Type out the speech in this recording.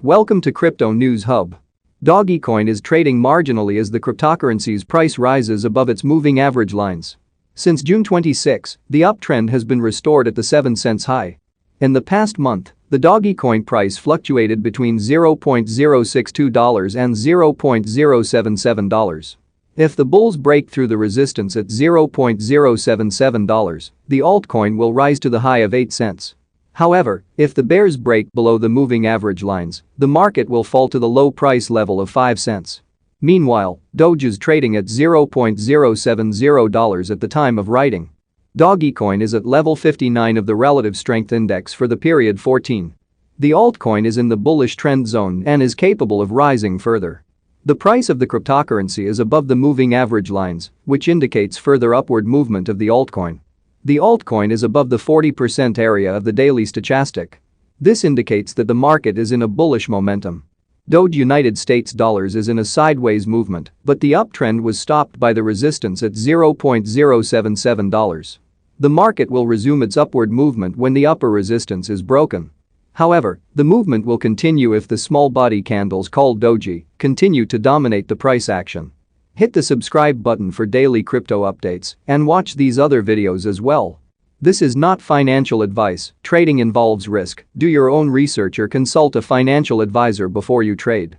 Welcome to Crypto News Hub. Dogecoin is trading marginally as the cryptocurrency's price rises above its moving average lines. Since June 26, the uptrend has been restored at the 7-cent high. In the past month, the Dogecoin price fluctuated between $0.062 and $0.077. If the bulls break through the resistance at $0.077, the altcoin will rise to the high of 8 cents. However, if the bears break below the moving average lines, the market will fall to the low price level of 5 cents. Meanwhile, Doge is trading at $0.070 at the time of writing. Dogecoin is at level 59 of the relative strength index for the period 14. The altcoin is in the bullish trend zone and is capable of rising further. The price of the cryptocurrency is above the moving average lines, which indicates further upward movement of the altcoin. The altcoin is above the 40% area of the daily stochastic. This indicates that the market is in a bullish momentum. Doge United States dollars is in a sideways movement, but the uptrend was stopped by the resistance at $0.077. The market will resume its upward movement when the upper resistance is broken. However, the movement will continue if the small body candles called Doji continue to dominate the price action. Hit the subscribe button for daily crypto updates and watch these other videos as well. This is not financial advice. Trading involves risk. Do your own research or consult a financial advisor before you trade.